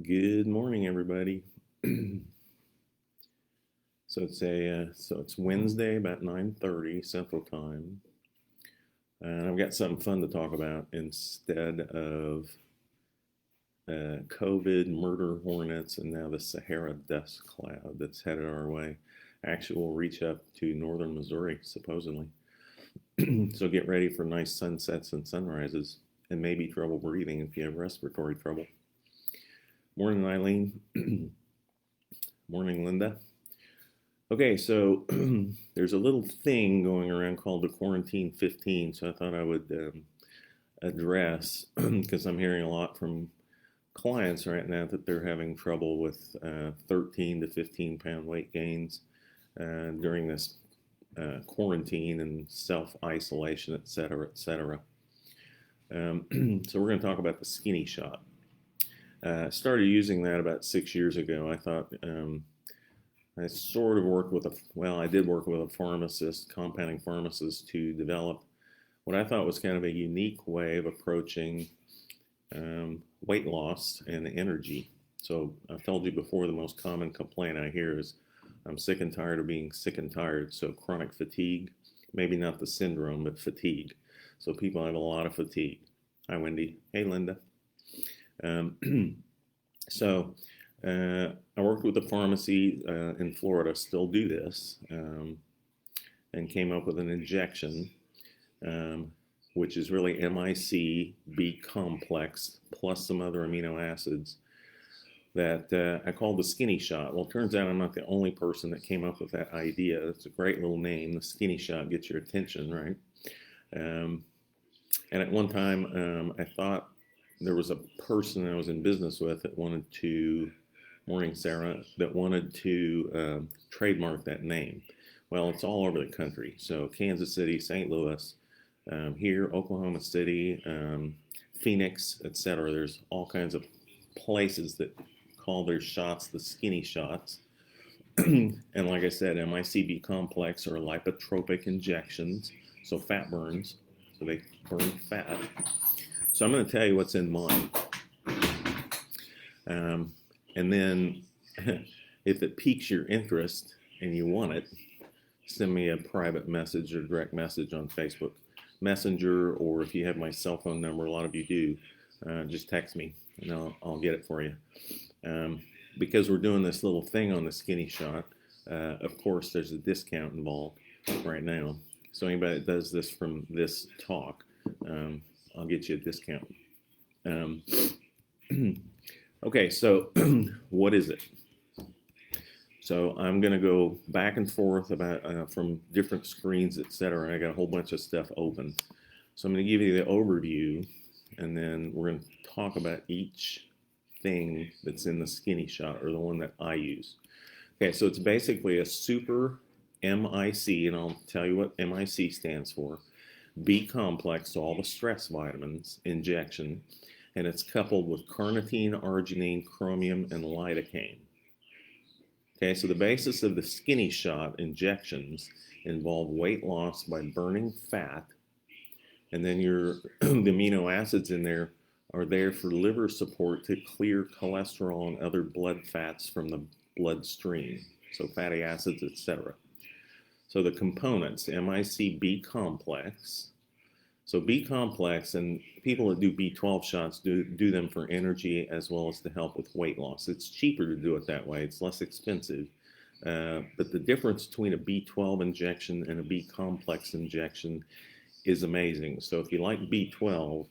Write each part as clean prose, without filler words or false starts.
Good morning, everybody. It's Wednesday about 9:30 Central Time, and I've got something fun to talk about instead of COVID, murder hornets, and now the Sahara dust cloud that's headed our way. Actually, will reach up to northern Missouri supposedly. So get ready for nice sunsets and sunrises, and maybe trouble breathing if you have respiratory trouble. Morning, Eileen. Morning, Linda. Okay, so there's a little thing going around called the Quarantine 15, so I thought I would address, because I'm hearing a lot from clients right now that they're having trouble with 13 to 15 pound weight gains during this quarantine and self-isolation, et cetera, et cetera. So we're going to talk about the skinny shot. I started using that about 6 years ago. I thought I sort of worked with I did work with a pharmacist, compounding pharmacist, to develop what I thought was kind of a unique way of approaching weight loss and energy. So I've told you before, the most common complaint I hear is I'm sick and tired of being sick and tired. So chronic fatigue, maybe not the syndrome, but fatigue. So people have a lot of fatigue. Hi, Wendy. Hey, Linda. I worked with a pharmacy in Florida, still do this, and came up with an injection, which is really MICB Complex plus some other amino acids that I call the skinny shot. Well, it turns out I'm not the only person that came up with that idea. It's a great little name. The skinny shot gets your attention, right? And at one time, I thought there was a person I was in business with that wanted to, morning Sarah, that wanted to trademark that name. Well, it's all over the country. So Kansas City, St. Louis, here, Oklahoma City, Phoenix, etc. There's all kinds of places that call their shots the skinny shots. And like I said, MICB Complex or lipotropic injections, so fat burns, so they burn fat. So I'm going to tell you what's in mine. And then if it piques your interest and you want it, send me a private message or direct message on Facebook Messenger, or if you have my cell phone number, a lot of you do, just text me and I'll get it for you. Because we're doing this little thing on the skinny shot, of course there's a discount involved right now. So anybody that does this from this talk, I'll get you a discount. Okay, so what is it? So I'm going to go back and forth about from different screens, etc. I got a whole bunch of stuff open. So I'm going to give you the overview, and then we're going to talk about each thing that's in the skinny shot, or the one that I use. Okay, so it's basically a super MIC, and I'll tell you what MIC stands for. B complex, so all the stress vitamins injection, and it's coupled with carnitine, arginine, chromium, and lidocaine. Okay, so the basis of the skinny shot injections involve weight loss by burning fat, and then the amino acids in there are there for liver support to clear cholesterol and other blood fats from the bloodstream, so fatty acids, etc. So the components, MIC-B complex. So B complex, and people that do B12 shots do them for energy as well as to help with weight loss. It's cheaper to do it that way. It's less expensive. But the difference between a B12 injection and a B complex injection is amazing. So if you like B12,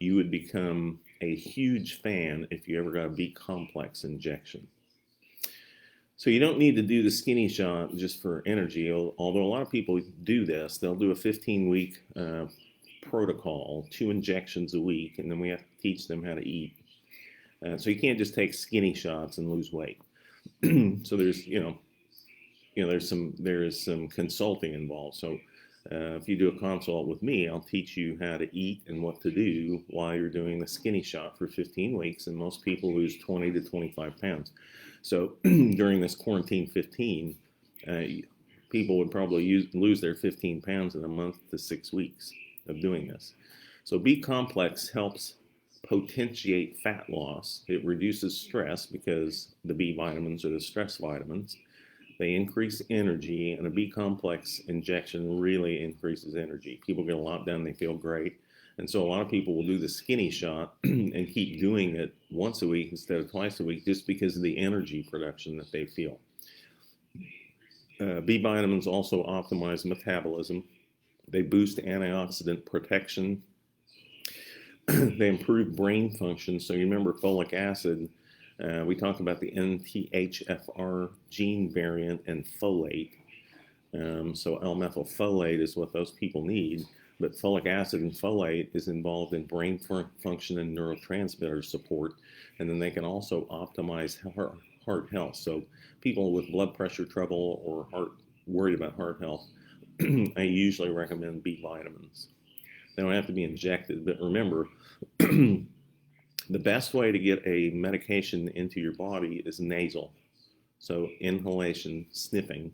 you would become a huge fan if you ever got a B complex injection. So you don't need to do the skinny shot just for energy, although a lot of people do this. They'll do a 15-week protocol, 2 injections a week, and then we have to teach them how to eat. So you can't just take skinny shots and lose weight. So there's, there is some consulting involved. So if you do a consult with me, I'll teach you how to eat and what to do while you're doing the skinny shot for 15 weeks, and most people lose 20 to 25 pounds. So during this quarantine 15, people would probably lose their 15 pounds in a month to 6 weeks of doing this. So B complex helps potentiate fat loss. It reduces stress because the B vitamins are the stress vitamins. They increase energy, and a B complex injection really increases energy. People get a lot done, they feel great. And so a lot of people will do the skinny shot and keep doing it once a week instead of twice a week just because of the energy production that they feel. B vitamins also optimize metabolism. They boost antioxidant protection. They improve brain function. So you remember folic acid. We talked about the NTHFR gene variant and folate. So L-methylfolate is what those people need. But folic acid and folate is involved in brain function and neurotransmitter support. And then they can also optimize heart health. So people with blood pressure trouble or worried about heart health, I usually recommend B vitamins. They don't have to be injected, but remember, the best way to get a medication into your body is nasal. So inhalation, sniffing.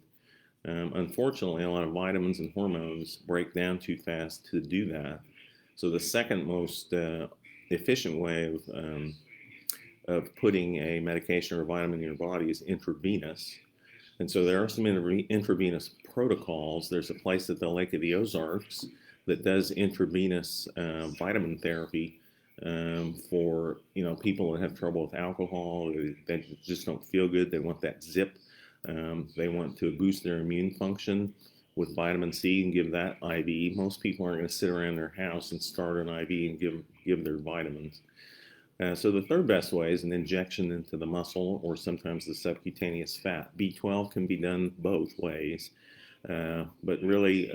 Unfortunately, a lot of vitamins and hormones break down too fast to do that. So the second most efficient way of putting a medication or a vitamin in your body is intravenous. And so there are some intravenous protocols. There's a place at the Lake of the Ozarks that does intravenous vitamin therapy for people that have trouble with alcohol. They just don't feel good. They want that zip. They want to boost their immune function with vitamin C and give that IV. Most people aren't going to sit around their house and start an IV and give their vitamins. So the third best way is an injection into the muscle or sometimes the subcutaneous fat. B12 can be done both ways, but really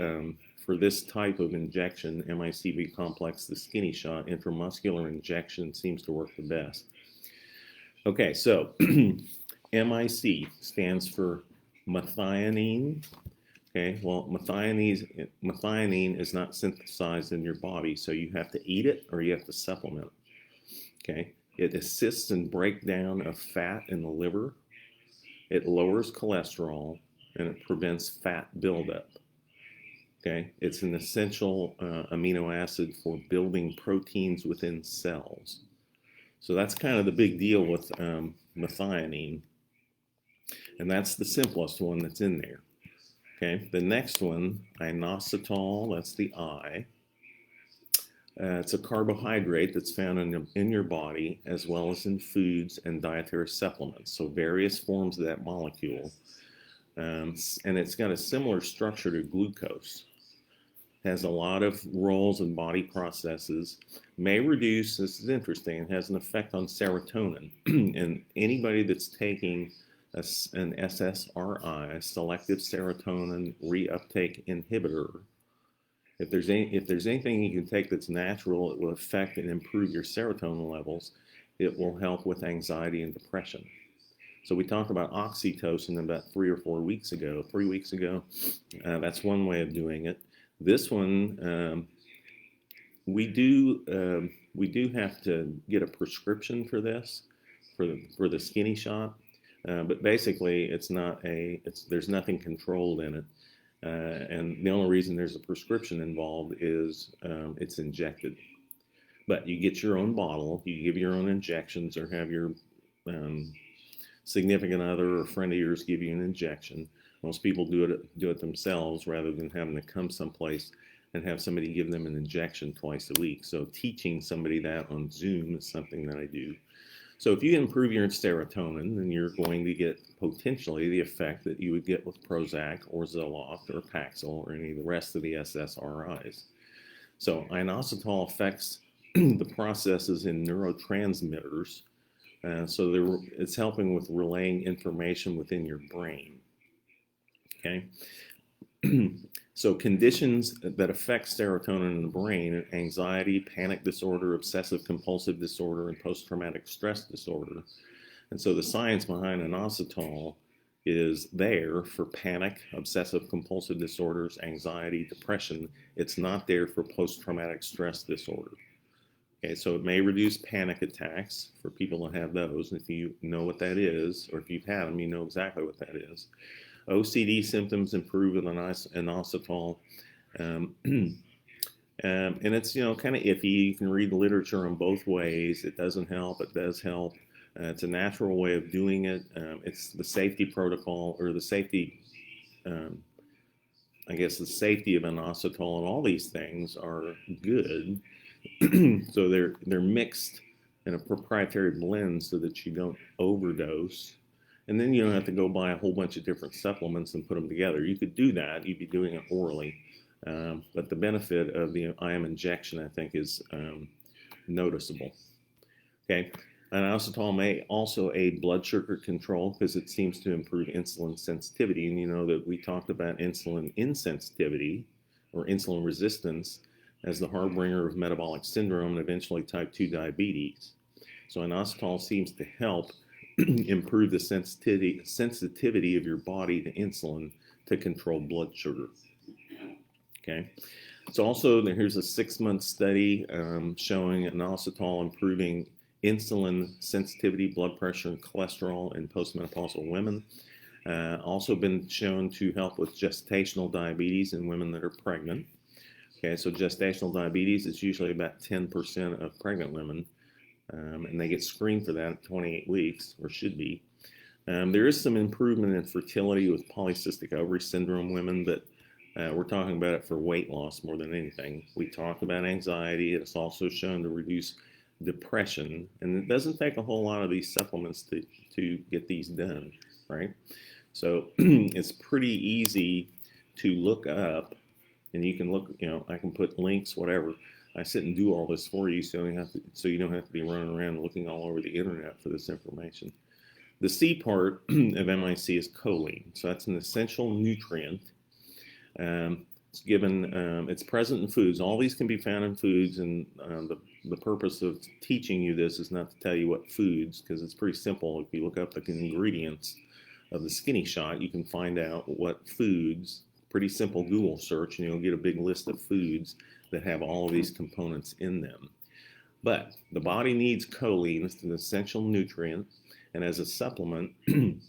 for this type of injection, MICB Complex, the skinny shot, intramuscular injection seems to work the best. Okay, so MIC stands for methionine. Okay, well, methionine is not synthesized in your body, so you have to eat it or you have to supplement it. Okay, it assists in breakdown of fat in the liver. It lowers cholesterol and it prevents fat buildup. Okay, it's an essential amino acid for building proteins within cells. So that's kind of the big deal with methionine. And that's the simplest one that's in there. Okay, the next one, inositol, that's the I. It's a carbohydrate that's found in your body as well as in foods and dietary supplements. So various forms of that molecule. And it's got a similar structure to glucose. Has a lot of roles in body processes. May reduce, this is interesting, it has an effect on serotonin. And anybody that's taking an SSRI, selective serotonin reuptake inhibitor, if there's anything you can take that's natural, it will affect and improve your serotonin levels. It will help with anxiety and depression. So we talked about oxytocin about 3 or 4 weeks ago. 3 weeks ago, that's one way of doing it. This one, we do have to get a prescription for this, for the skinny shot. But basically, there's nothing controlled in it. And the only reason there's a prescription involved is it's injected. But you get your own bottle, you give your own injections, or have your significant other or friend of yours give you an injection. Most people do it themselves rather than having to come someplace and have somebody give them an injection twice a week. So teaching somebody that on Zoom is something that I do. So if you improve your serotonin, then you're going to get potentially the effect that you would get with Prozac or Zoloft or Paxil or any of the rest of the SSRIs. So inositol affects the processes in neurotransmitters. So it's helping with relaying information within your brain. Okay. So conditions that affect serotonin in the brain are anxiety, panic disorder, obsessive compulsive disorder, and post-traumatic stress disorder. And so the science behind inositol is there for panic, obsessive compulsive disorders, anxiety, depression. It's not there for post-traumatic stress disorder. Okay, so it may reduce panic attacks for people that have those. If you know what that is, or if you've had them, you know exactly what that is. OCD symptoms improve with inositol. And it's, kind of iffy. You can read the literature on both ways. It doesn't help. It does help. It's a natural way of doing it. It's the safety protocol, or the safety, um, I guess the safety of inositol and all these things are good. So they're mixed in a proprietary blend so that you don't overdose. And then you don't have to go buy a whole bunch of different supplements and put them together. You could do that. You'd be doing it orally. But the benefit of the IM injection, I think, is noticeable. Okay. Inositol may also aid blood sugar control because it seems to improve insulin sensitivity. And you know that we talked about insulin insensitivity or insulin resistance as the harbinger of metabolic syndrome and eventually type 2 diabetes. So inositol seems to help improve the sensitivity of your body to insulin to control blood sugar. Okay. So also here's a 6-month study showing inositol improving insulin sensitivity, blood pressure, and cholesterol in postmenopausal women. Also been shown to help with gestational diabetes in women that are pregnant. Okay, so gestational diabetes is usually about 10% of pregnant women, and they get screened for that at 28 weeks, or should be. There is some improvement in fertility with polycystic ovary syndrome women, but we're talking about it for weight loss more than anything. We talked about anxiety. It's also shown to reduce depression, and it doesn't take a whole lot of these supplements to get these done, right? So it's pretty easy to look up, and you can look, I can put links, whatever. I sit and do all this for you, so you don't have to be running around looking all over the internet for this information. The C part of MIC is choline, so that's an essential nutrient. It's given, it's present in foods. All these can be found in foods, and the purpose of teaching you this is not to tell you what foods, because it's pretty simple. If you look up the ingredients of the Skinny Shot, you can find out what foods. Pretty simple Google search, and you'll get a big list of foods that have all of these components in them. But the body needs choline. It's an essential nutrient, and as a supplement, and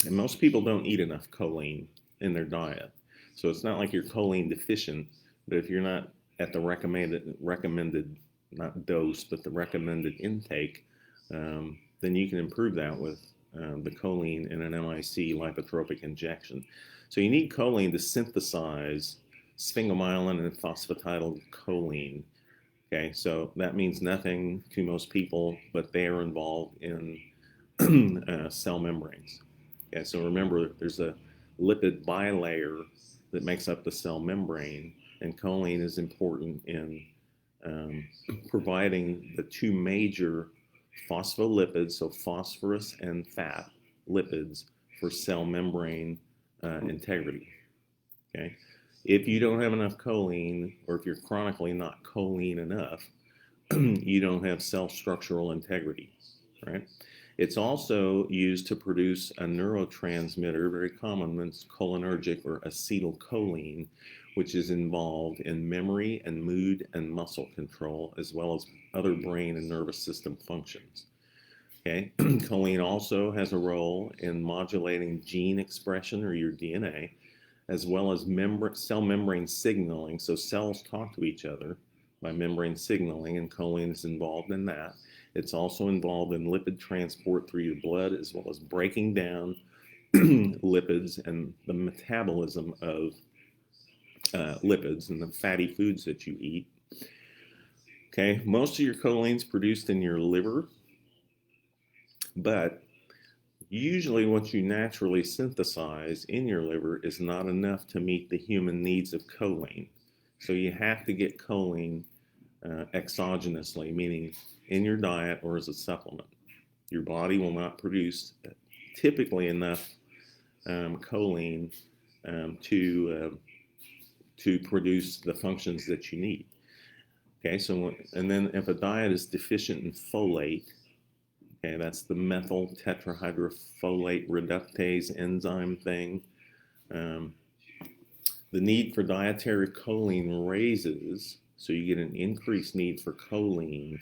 most people don't eat enough choline in their diet. So it's not like you're choline deficient, but if you're not at the recommended not dose, but the recommended intake, then you can improve that with the choline in an MIC lipotropic injection. So you need choline to synthesize sphingomyelin and phosphatidylcholine. Okay, so that means nothing to most people, but they are involved in cell membranes. Okay, so remember, there's a lipid bilayer that makes up the cell membrane, and choline is important in providing the two major phospholipids, so phosphorus and fat lipids, for cell membrane integrity. Okay, if you don't have enough choline, or if you're chronically not choline enough, you don't have cell structural integrity, right? It's also used to produce a neurotransmitter, very common, it's cholinergic, or acetylcholine, which is involved in memory and mood and muscle control, as well as other brain and nervous system functions. Okay, choline also has a role in modulating gene expression, or your DNA, as well as cell membrane signaling. So cells talk to each other by membrane signaling, and choline is involved in that. It's also involved in lipid transport through your blood, as well as breaking down lipids and the metabolism of lipids and the fatty foods that you eat. Okay, most of your choline is produced in your liver, but usually what you naturally synthesize in your liver is not enough to meet the human needs of choline. So you have to get choline exogenously, meaning in your diet or as a supplement. Your body will not produce typically enough choline to produce the functions that you need. Okay, so, and then if a diet is deficient in folate, okay, that's the methyl tetrahydrofolate reductase enzyme thing. The need for dietary choline raises, so you get an increased need for choline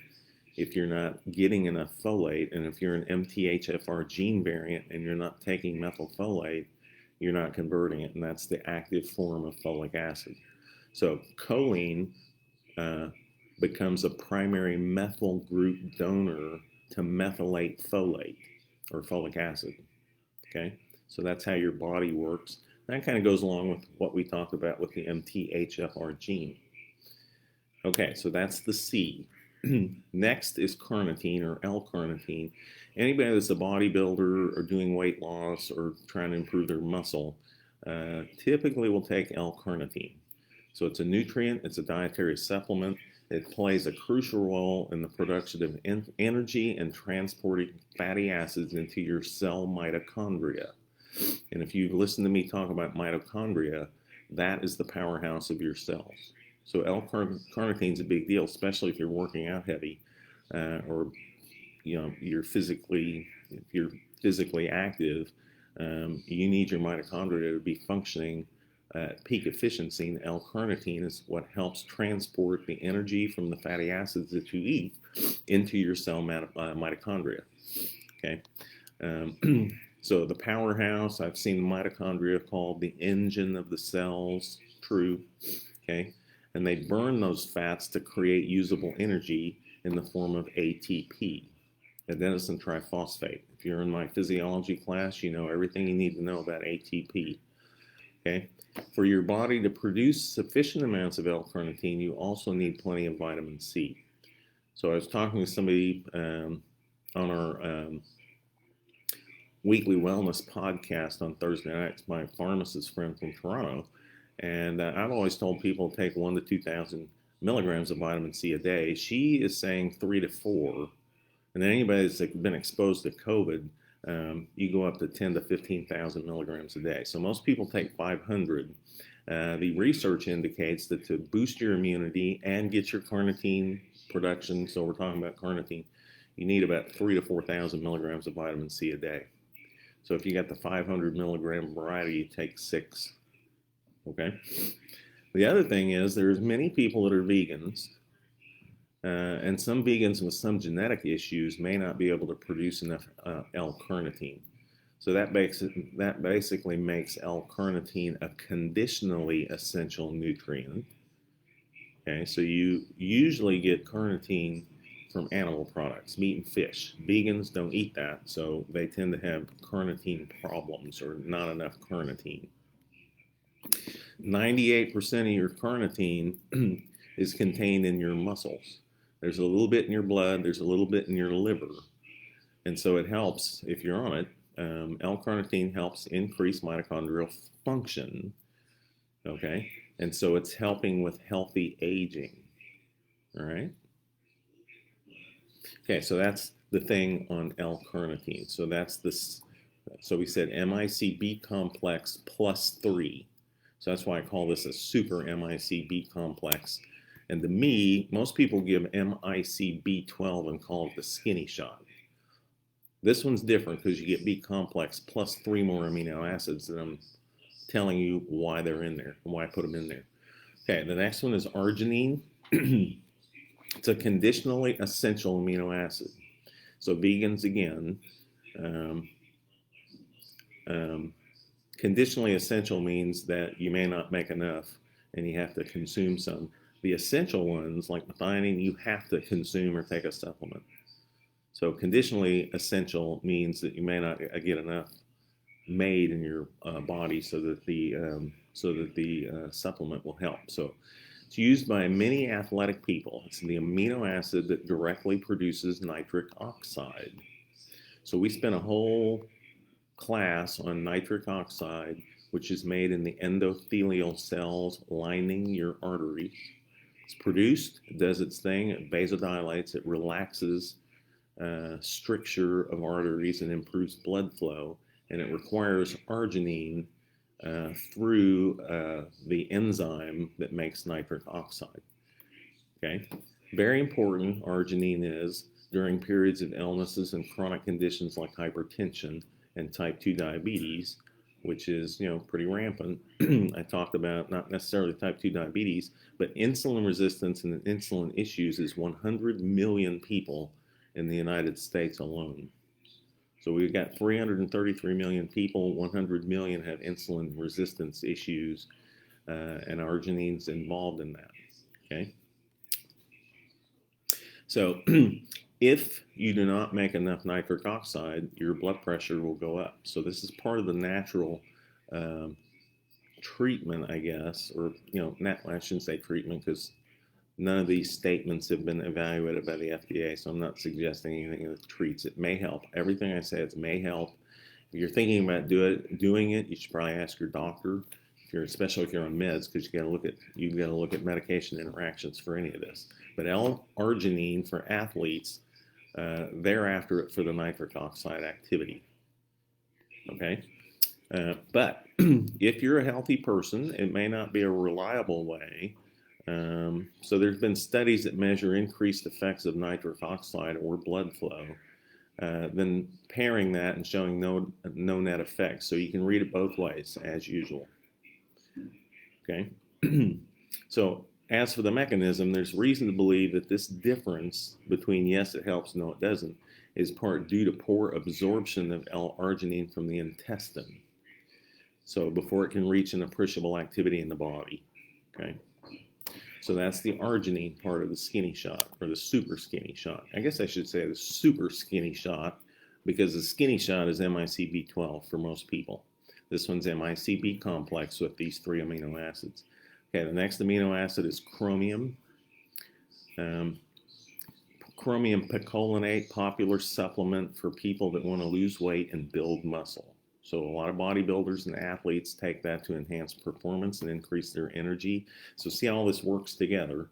if you're not getting enough folate, and if you're an MTHFR gene variant and you're not taking methylfolate, you're not converting it, and that's the active form of folic acid. So choline becomes a primary methyl group donor to methylate folate or folic acid. Okay, so that's how your body works. That kind of goes along with what we talked about with the MTHFR gene. Okay, so that's the C. Next is carnitine or L-carnitine. Anybody that's a bodybuilder or doing weight loss or trying to improve their muscle typically will take L-carnitine. So it's a nutrient, it's a dietary supplement. It plays a crucial role in the production of energy and transporting fatty acids into your cell mitochondria. And if you've listened to me talk about mitochondria, that is the powerhouse of your cells. So L-carnitine is a big deal, especially if you're working out heavy, or if you're physically active. You need your mitochondria to be functioning at peak efficiency, and L-carnitine is what helps transport the energy from the fatty acids that you eat into your cell mitochondria. Okay, so the powerhouse, I've seen mitochondria called the engine of the cells. True. Okay, and they burn those fats to create usable energy in the form of ATP, adenosine triphosphate. If you're in my physiology class, you know everything you need to know about ATP. Okay, for your body to produce sufficient amounts of L-carnitine, you also need plenty of vitamin C. So I was talking to somebody on our weekly wellness podcast on Thursday nights, my pharmacist friend from Toronto, and I've always told people to take 1,000 to 2,000 milligrams of vitamin C a day. She is saying 3 to 4, and then anybody that's been exposed to COVID, you go up to 10 to 15,000 milligrams a day. So most people take 500. The research indicates that to boost your immunity and get your carnitine production, so we're talking about carnitine, you need about 3 to 4,000 milligrams of vitamin C a day. So if you got the 500 milligram variety, you take 6. Okay. The other thing is there's many people that are vegans, and some vegans with some genetic issues may not be able to produce enough L-carnitine. So that basically makes L-carnitine a conditionally essential nutrient. Okay, so you usually get carnitine from animal products, meat and fish. Vegans don't eat that, so they tend to have carnitine problems or not enough carnitine. 98% of your carnitine is contained in your muscles. There's a little bit in your blood, there's a little bit in your liver. And so it helps, if you're on it, L-carnitine helps increase mitochondrial function, okay? And so it's helping with healthy aging, all right? Okay, so that's the thing on L-carnitine. So that's this, so we said MICB complex plus 3. So that's why I call this a super MICB complex. And to me, most people give MICB12 and call it the skinny shot. This one's different because you get B complex plus 3 more amino acids, and I'm telling you why they're in there and why I put them in there. Okay, the next one is arginine. It's a conditionally essential amino acid. So vegans, again, conditionally essential means that you may not make enough and you have to consume some. The essential ones, like methionine, you have to consume or take a supplement. So conditionally essential means that you may not get enough made in your body so that the supplement will help. So it's used by many athletic people. It's the amino acid that directly produces nitric oxide. So we spent a whole class on nitric oxide, which is made in the endothelial cells lining your arteries. It's produced, it does its thing, it vasodilates, it relaxes stricture of arteries and improves blood flow, and it requires arginine through the enzyme that makes nitric oxide. Okay, very important arginine is during periods of illnesses and chronic conditions like hypertension and type 2 diabetes, which is, pretty rampant. I talked about not necessarily type 2 diabetes, but insulin resistance and insulin issues is 100 million people in the United States alone. So we've got 333 million people, 100 million have insulin resistance issues, and arginine's involved in that, okay? So if you do not make enough nitric oxide, your blood pressure will go up. So this is part of the natural treatment, I guess, or, I shouldn't say treatment because none of these statements have been evaluated by the FDA, so I'm not suggesting anything that treats. It may help. Everything I say, it may help. If you're thinking about doing it, you should probably ask your doctor. Especially if you're on meds, because you've got to look at medication interactions for any of this. But L-arginine for athletes, they're after it for the nitric oxide activity. Okay, but if you're a healthy person, it may not be a reliable way. So there's been studies that measure increased effects of nitric oxide or blood flow, then pairing that and showing no net effects. So you can read it both ways as usual. Okay, so as for the mechanism, there's reason to believe that this difference between yes, it helps, no, it doesn't, is part due to poor absorption of L-arginine from the intestine. So before it can reach an appreciable activity in the body. Okay, so that's the arginine part of the skinny shot, or the super skinny shot. I guess I should say the super skinny shot, because the skinny shot is MICB 12 for most people. This one's MICB Complex with these 3 amino acids. Okay, the next amino acid is chromium. Chromium picolinate, popular supplement for people that want to lose weight and build muscle. So a lot of bodybuilders and athletes take that to enhance performance and increase their energy. So see how all this works together.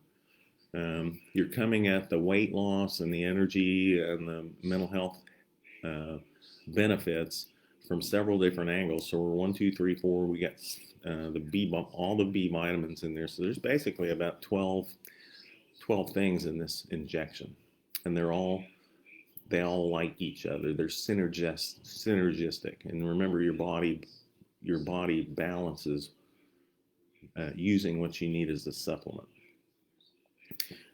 You're coming at the weight loss and the energy and the mental health benefits from several different angles. So we're 1, 2, 3, 4. We got all the B vitamins in there. So there's basically about 12 things in this injection, and they all like each other. They're synergistic. And remember, your body balances using what you need as a supplement.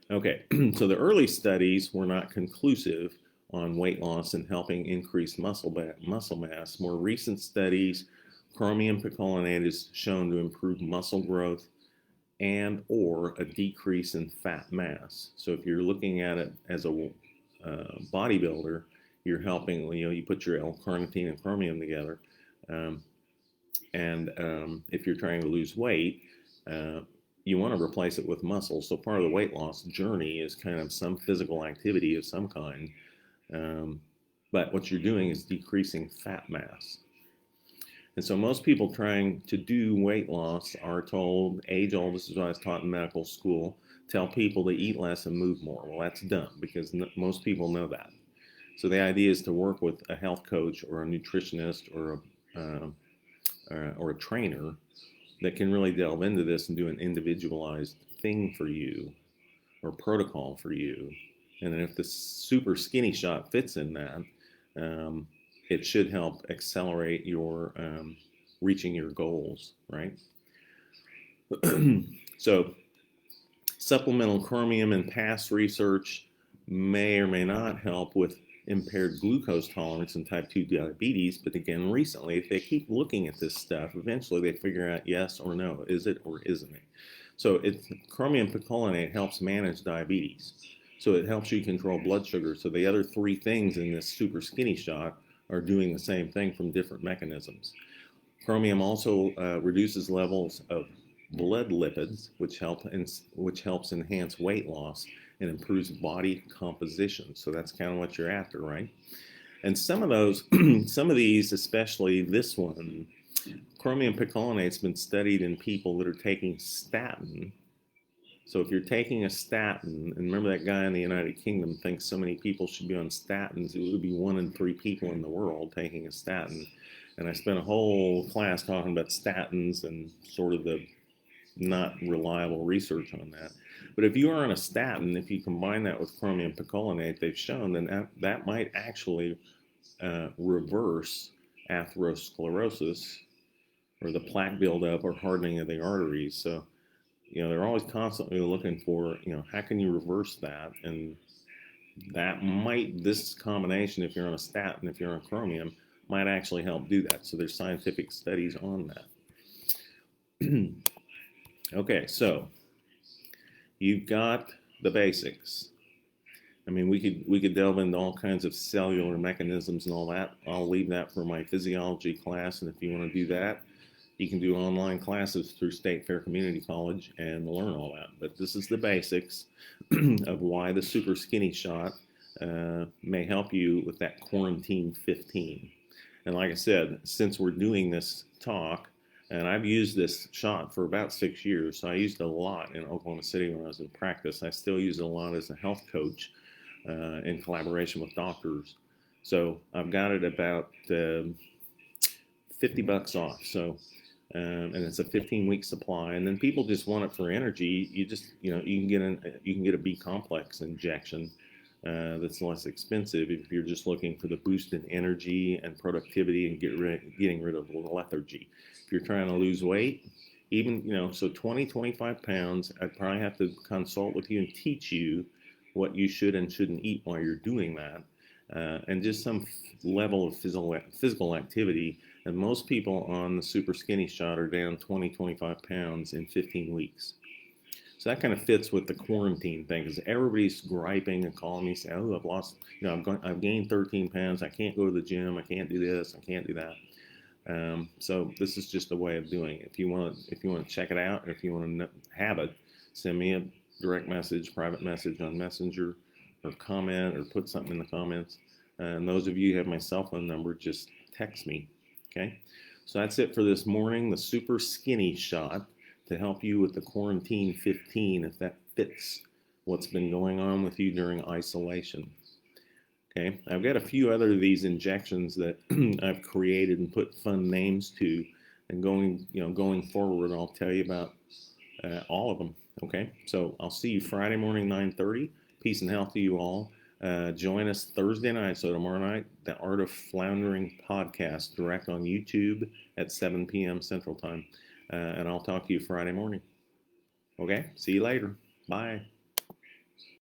Okay, so the early studies were not conclusive on weight loss and helping increase muscle mass. More recent studies, chromium picolinate is shown to improve muscle growth and or a decrease in fat mass. So if you're looking at it as a bodybuilder, you're helping, you put your L-carnitine and chromium together, and if you're trying to lose weight, you want to replace it with muscle. So part of the weight loss journey is kind of some physical activity of some kind, but what you're doing is decreasing fat mass. And so most people trying to do weight loss are told, age-old, this is what I was taught in medical school, tell people to eat less and move more. Well, that's dumb, because most people know that. So the idea is to work with a health coach or a nutritionist or a trainer that can really delve into this and do an individualized thing for you or protocol for you. And then if the super skinny shot fits in that, it should help accelerate your reaching your goals, right? So supplemental chromium in past research may or may not help with impaired glucose tolerance in type 2 diabetes, but again, recently, if they keep looking at this stuff, eventually they figure out yes or no, is it or isn't it? So chromium picolinate helps manage diabetes. So it helps you control blood sugar. So the other 3 things in this super skinny shot are doing the same thing from different mechanisms. Chromium also reduces levels of blood lipids, which helps enhance weight loss and improves body composition. So that's kind of what you're after, right? And some of these, especially this one, chromium picolinate's been studied in people that are taking statin. So if you're taking a statin, and remember that guy in the United Kingdom thinks so many people should be on statins, it would be 1 in 3 people in the world taking a statin. And I spent a whole class talking about statins and sort of the not reliable research on that. But if you are on a statin, if you combine that with chromium picolinate, they've shown that might actually reverse atherosclerosis, or the plaque buildup or hardening of the arteries. So they're always constantly looking for, how can you reverse that? And this combination, if you're on a statin, if you're on chromium, might actually help do that. So there's scientific studies on that. Okay, so you've got the basics. I mean, we could delve into all kinds of cellular mechanisms and all that. I'll leave that for my physiology class, and if you want to do that, you can do online classes through State Fair Community College and learn all that. But this is the basics of why the super skinny shot may help you with that quarantine 15. And like I said, since we're doing this talk, and I've used this shot for about 6 years, so I used it a lot in Oklahoma City when I was in practice. I still use it a lot as a health coach in collaboration with doctors. So I've got it about $50 off. So and it's a 15-week supply. And then people just want it for energy. You just you can get a B complex injection that's less expensive if you're just looking for the boost in energy and productivity and getting rid of lethargy. If you're trying to lose weight, even so 25 pounds, I'd probably have to consult with you and teach you what you should and shouldn't eat while you're doing that, and just some level of physical activity. And most people on the super skinny shot are down 25 pounds in 15 weeks. So that kind of fits with the quarantine thing, because everybody's griping and calling me saying, "Oh, I've lost, I've gained 13 pounds. I can't go to the gym. I can't do this. I can't do that." So this is just a way of doing it. If you want to check it out, or if you want to have it, send me a direct message, private message on Messenger, or comment, or put something in the comments. And those of you who have my cell phone number, just text me. Okay, so that's it for this morning. The super skinny shot to help you with the quarantine 15, if that fits what's been going on with you during isolation. Okay, I've got a few other of these injections that I've created and put fun names to, and going forward, I'll tell you about all of them. Okay, so I'll see you Friday morning, 9:30. Peace and health to you all. Join us Thursday night, so tomorrow night, the Art of Floundering podcast, direct on YouTube at 7 p.m. Central Time. And I'll talk to you Friday morning. Okay, see you later. Bye.